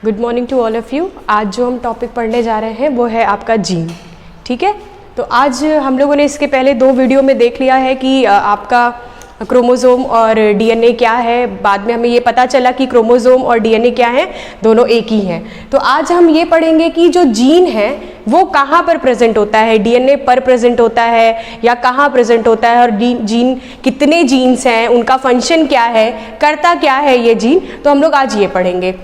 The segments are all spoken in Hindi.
Good morning to all of you. आज जो हम टॉपिक पढ़ने जा रहे हैं वो है आपका जीन। ठीक है, तो आज हम लोगों ने इसके पहले 2 वीडियो में देख लिया है कि आपका क्रोमोसोम और डीएनए क्या है। बाद में हमें ये पता चला कि क्रोमोसोम और डीएनए क्या है, दोनों एक ही हैं। तो आज हम ये पढ़ेंगे कि जो जीन है वो कहाँ पर प्रेजेंट होता है, डीएनए पर प्रेजेंट होता है या कहाँ प्रेजेंट होता है, और जीन कितने जीन्स हैं, उनका फंक्शन क्या है, करता क्या है ये जीन। तो हम लोग आज ये पढ़ेंगे।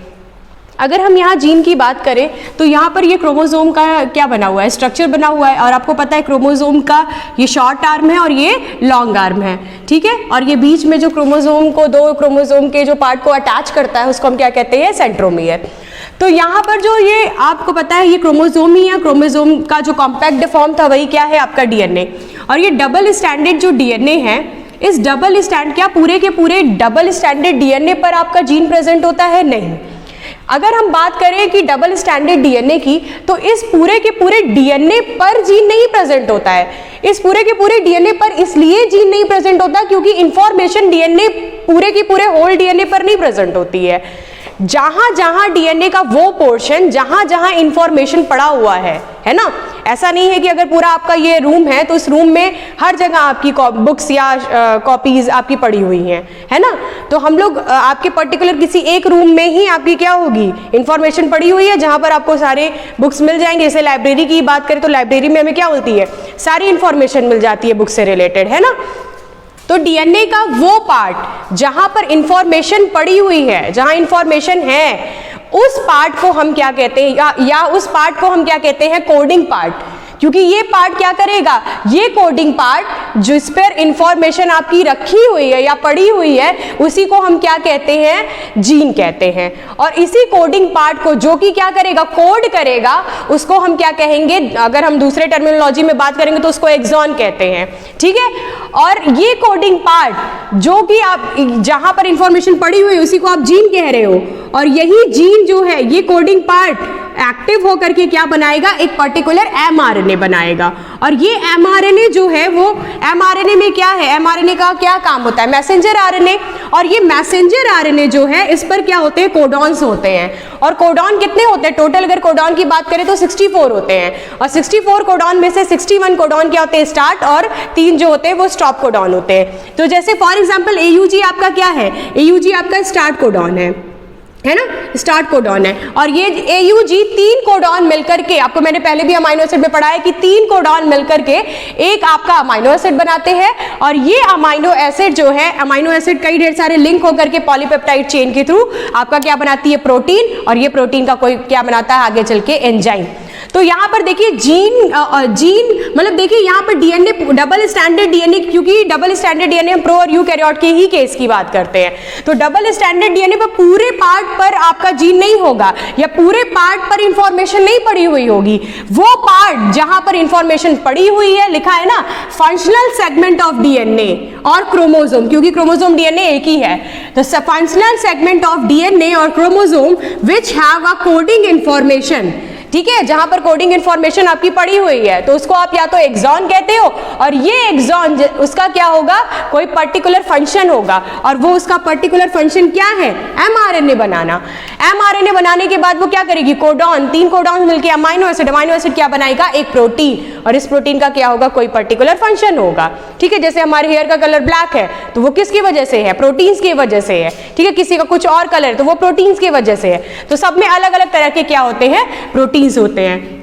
अगर हम यहाँ जीन की बात करें तो यहाँ पर ये क्रोमोसोम का क्या बना हुआ है, स्ट्रक्चर बना हुआ है। और आपको पता है क्रोमोसोम का ये शॉर्ट आर्म है और ये लॉन्ग आर्म है। ठीक है, और ये बीच में जो क्रोमोसोम को, 2 क्रोमोसोम के जो पार्ट को अटैच करता है उसको हम क्या कहते हैं, सेंट्रोमियर। तो यहाँ पर जो ये आपको पता है ये क्रोमोसोम ही है। क्रोमोसोम का जो कॉम्पैक्ट फॉर्म था वही क्या है, आपका डीएनए। और ये डबल स्टैंडर्ड जो डीएनए है, इस डबल स्टैंड क्या पूरे के पूरे डबल स्टैंडर्ड डीएनए पर आपका जीन प्रेजेंट होता है? नहीं। अगर हम बात करें कि डबल स्टैंडर्ड डीएनए की, तो इस पूरे के पूरे डीएनए पर जीन नहीं प्रेजेंट होता है। इस पूरे के पूरे डीएनए पर इसलिए जीन नहीं प्रेजेंट होता क्योंकि इंफॉर्मेशन डीएनए पूरे के पूरे होल डीएनए पर नहीं प्रेजेंट होती है। जहां जहां डीएनए का वो पोर्शन जहां जहां इंफॉर्मेशन पड़ा हुआ है ना। ऐसा नहीं है कि अगर पूरा आपका ये रूम है तो इस रूम में हर जगह आपकी बुक्स या कॉपीज आपकी पड़ी हुई हैं, है ना। तो हम लोग आपके पर्टिकुलर किसी एक रूम में ही आपकी क्या होगी, इंफॉर्मेशन पड़ी हुई है जहां पर आपको सारे बुक्स मिल जाएंगे। जैसे लाइब्रेरी की बात करें तो लाइब्रेरी में हमें क्या होती है, सारी इंफॉर्मेशन मिल जाती है बुक से रिलेटेड, है ना। तो डीएनए का वो पार्ट जहां पर इंफॉर्मेशन पड़ी हुई है, जहां इंफॉर्मेशन है, उस पार्ट को हम क्या कहते हैं, या उस पार्ट को हम क्या कहते हैं, कोडिंग पार्ट। क्योंकि ये पार्ट क्या करेगा, ये कोडिंग पार्ट जिस पर इंफॉर्मेशन आपकी रखी हुई है या पड़ी हुई है, उसी को हम क्या कहते हैं, जीन कहते हैं। और इसी कोडिंग पार्ट को जो कि क्या करेगा, कोड करेगा, उसको हम क्या कहेंगे, अगर हम दूसरे टर्मिनोलॉजी में बात करेंगे तो उसको एक्सॉन कहते हैं। ठीक है, और ये कोडिंग पार्ट जो कि आप जहां पर इंफॉर्मेशन पड़ी हुई है उसी को आप जीन कह रहे हो। और यही जीन जो है, ये कोडिंग पार्ट एक्टिव होकर के क्या बनाएगा, एक पर्टिकुलर एमआरएनए बनाएगा। और ये एमआरएनए जो है वो एमआरएनए में क्या है, एमआरएनए का क्या काम होता है, मैसेंजर आरएनए। और ये मैसेंजर आरएनए जो है इस पर क्या होते हैं, कोडॉन्स होते हैं। और कोडॉन कितने होते हैं टोटल, अगर कोडॉन की बात करें तो 64 होते हैं। और 64 कोडॉन में से 61 कोडॉन क्या होते हैं, स्टार्ट, और 3 जो होते हैं वो स्टॉप कोडॉन होते हैं। तो जैसे फॉर एग्जाम्पल AUG आपका क्या है, AUG आपका स्टार्ट कोडॉन है ना, स्टार्ट कोडॉन है। और ये AUG 3 कोडॉन मिलकर के, आपको मैंने पहले भी अमाइनो एसिड में पढ़ा है कि 3 कोडॉन मिलकर के एक आपका अमाइनो एसिड बनाते हैं। और ये अमाइनो एसिड जो है, अमाइनो एसिड कई ढेर सारे लिंक होकर के पॉलीपेप्टाइड चेन के थ्रू आपका क्या बनाती है, प्रोटीन। और ये प्रोटीन का कोई क्या बनाता है आगे चल के, एंजाइम। तो यहाँ पर देखिए जीन मतलब देखिए यहाँ पर डीएनए डबल स्टैंडर्ड डीएनए, क्योंकि डबल स्टैंडर्ड डीएनए हम प्रो और यूकैरियोट के ही केस की बात करते हैं। तो डबल स्टैंडर्ड डीएनए पर पूरे पार्ट पर आपका जीन नहीं होगा या पूरे पार्ट पर इंफॉर्मेशन नहीं पड़ी हुई होगी। वो पार्ट जहां पर इंफॉर्मेशन पड़ी हुई है, लिखा है ना फंक्शनल सेगमेंट ऑफ डीएनए और क्रोमोसोम, क्योंकि क्रोमोसोम डीएनए एक ही है। तो फंक्शनल सेगमेंट ऑफ डीएनए और chromosome which have a coding information. ठीक है, जहां पर कोडिंग इंफॉर्मेशन आपकी पड़ी हुई है तो उसको आप या तो एक्सॉन कहते हो, और ये एक्सॉन उसका क्या होगा, कोई पर्टिकुलर फंक्शन होगा। और वो उसका पर्टिकुलर फंक्शन क्या है, एमआरएनए बनाना। एमआरएनए बनाने के बाद वो क्या करेगी, कोडॉन, 3 कोडॉन मिलकर अमाइनो एसिड क्या बनाएगा, एक प्रोटीन। और इस प्रोटीन का क्या होगा, कोई पर्टिकुलर फंक्शन होगा। ठीक है, जैसे हमारे हेयर का कलर ब्लैक है तो वो किसकी वजह से है, प्रोटीन्स की वजह से है। ठीक है, किसी का कुछ और कलर तो वो प्रोटीन्स की वजह से है। तो सब में अलग अलग तरह के क्या होते हैं, प्रोटीन्स होते हैं।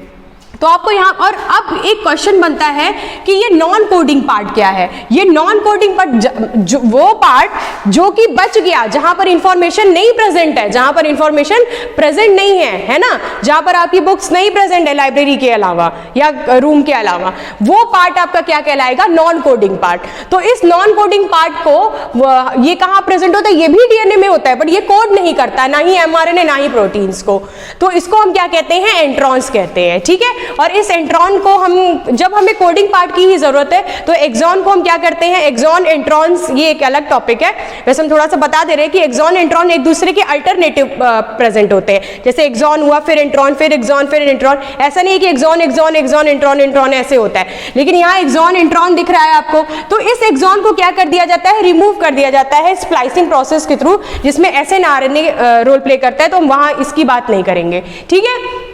तो आपको यहाँ, और अब एक क्वेश्चन बनता है कि ये नॉन कोडिंग पार्ट क्या है। ये नॉन कोडिंग पार्ट वो पार्ट जो कि बच गया, जहां पर इंफॉर्मेशन नहीं प्रेजेंट है, जहां पर इंफॉर्मेशन प्रेजेंट नहीं है ना, जहां पर आपकी बुक्स नहीं प्रेजेंट है लाइब्रेरी के अलावा या रूम के अलावा, वो पार्ट आपका क्या कहलाएगा, नॉन कोडिंग पार्ट। तो इस नॉन कोडिंग पार्ट को ये कहाँ प्रेजेंट होता है, ये भी डीएनए में होता है, बट ये कोड नहीं करता, ना ही एमआरएनए ना ही प्रोटीन्स को। तो इसको हम क्या कहते हैं, एंट्रॉन्स कहते हैं। ठीक है, और इस इंट्रॉन को हम, जब हमें कोडिंग पार्ट की ही जरूरत है तो एक्सॉन को हम क्या करते हैं, एक्सॉन इंट्रॉन्स, ये एक अलग टॉपिक है, वैसे हम थोड़ा सा बता दे रहे हैं कि एक्सॉन इंट्रॉन एक दूसरे के अल्टरनेटिव प्रेजेंट होते हैं, जैसे एक्सॉन हुआ फिर इंट्रॉन फिर एक्सॉन फिर इंट्रॉन, ऐसा नहीं है कि exon exon exon intron intron ऐसे होता है, लेकिन यहाँ एक्सॉन इंट्रॉन दिख रहा है आपको, तो इस एक्सॉन को क्या कर दिया जाता है, रिमूव कर दिया जाता है स्प्लाइसिंग प्रोसेस के थ्रू, जिसमें एसएनआरएनए रोल प्ले करता है, तो हम वहां इसकी बात नहीं करेंगे, ठीक है।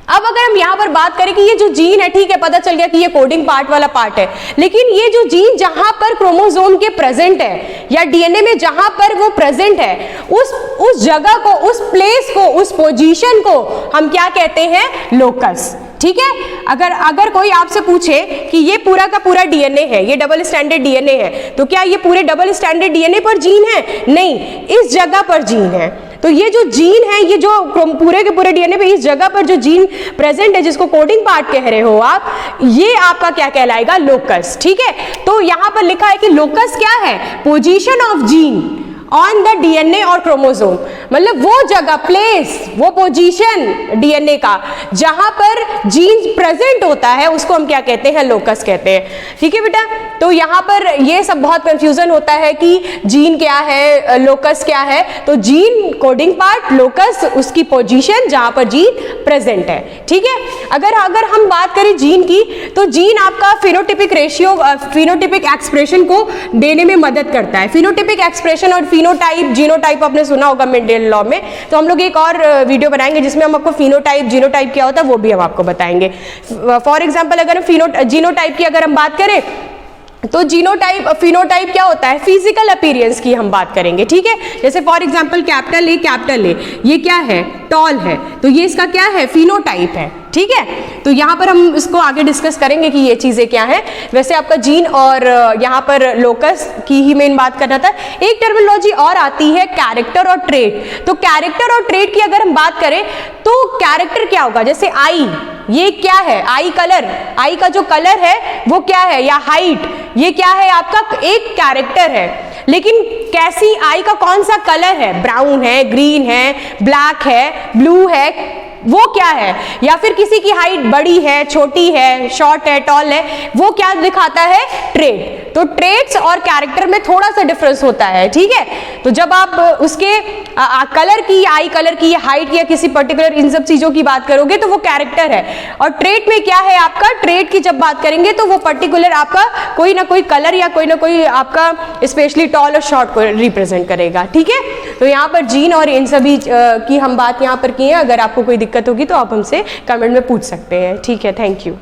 अब अगर हम यहाँ पर बात करें कि ये जो जीन है, ठीक है, पता चल गया कि ये कोडिंग पार्ट वाला पार्ट है, लेकिन ये जो जीन जहां पर क्रोमोसोम के प्रेजेंट है या डीएनए में जहां पर वो प्रेजेंट है, उस जगह को, उस प्लेस को, उस पोजीशन को हम क्या कहते हैं, लोकस, ठीक है। अगर कोई आपसे पूछे कि ये पूरा का पूरा डीएनए है, ये डबल स्टैंडर्ड डीएनए है, तो क्या ये पूरे डबल स्टैंडर्ड डीएनए पर जीन है, नहीं, इस जगह पर जीन है, तो ये जो जीन है, ये जो पूरे के पूरे डीएनए पे इस जगह पर जो जीन प्रेजेंट है, जिसको कोडिंग पार्ट कह रहे हो आप, ये आपका क्या कहलाएगा, लोकस, ठीक है। तो यहां पर लिखा है कि लोकस क्या है, position of gene on the DNA और क्रोमोसोम, मतलब वो जगह, प्लेस, वो पोजीशन डीएनए का जहां पर जीन प्रेजेंट होता है, उसको हम क्या कहते हैं, लोकस कहते हैं, ठीक है बेटा। तो यहां पर ये सब बहुत कंफ्यूजन होता है कि जीन क्या है, लोकस क्या है, तो जीन कोडिंग पार्ट, लोकस उसकी पोजीशन जहां पर जीन प्रेजेंट है, ठीक है। अगर हम बात करें जीन की, तो जीन आपका फिनोटिपिक रेशियो, फिनोटिपिक एक्सप्रेशन को देने में मदद करता है। फिनोटिपिक एक्सप्रेशन और फिनोटाइप, जीनोटाइप आपने सुना होगा मेंडेल लॉ में, तो हम लोग एक और वीडियो बनाएंगे जिसमें हम आपको फिनोटाइप, जीनोटाइप क्या होता है वो भी हम आपको बताएंगे। फॉर एग्जांपल अगर हम जीनोटाइप की अगर हम बात करें, तो जीनोटाइप, फिनोटाइप क्या होता है, फिजिकल अपीयरेंस की हम बात करेंगे, ठीक है। जैसे फॉर एग्जांपल कैपिटल ए, ये क्या है, टॉल है, तो ये इसका क्या है, फिनोटाइप है, ठीक है। तो यहाँ पर हम इसको आगे डिस्कस करेंगे कि ये चीजें क्या हैं। वैसे आपका जीन और यहाँ पर लोकस की ही मेन बात करना था। एक टर्मिनोलॉजी और आती है कैरेक्टर और ट्रेट। तो कैरेक्टर और ट्रेट की अगर हम बात करें तो कैरेक्टर क्या होगा, जैसे आई, ये क्या है, आई कलर, आई का जो कलर है वो क्या है, या हाइट, ये क्या है, आपका एक कैरेक्टर है। लेकिन कैसी आई का कौन सा कलर है, ब्राउन है, ग्रीन है, ब्लैक है, ब्लू है, वो क्या है, या फिर किसी की हाइट बड़ी है, छोटी है, शॉर्ट है, टॉल है, वो क्या दिखाता है, ट्रेट। तो ट्रेट्स और कैरेक्टर में थोड़ा सा डिफरेंस होता है, ठीक है। तो जब आप उसके कलर की, आई कलर की, हाइट या किसी पर्टिकुलर इन सब चीजों की बात करोगे तो वो कैरेक्टर है, और ट्रेट में क्या है आपका, ट्रेट की जब बात करेंगे तो वो पर्टिकुलर आपका कोई ना कोई कलर या कोई ना कोई आपका स्पेशली टॉल और शॉर्ट को रिप्रेजेंट करेगा, ठीक है। तो यहाँ पर जीन और इन सभी की हम बात यहाँ पर की है। अगर आपको कोई दिक्कत होगी तो आप हमसे कमेंट में पूछ सकते हैं, ठीक है। Thank you.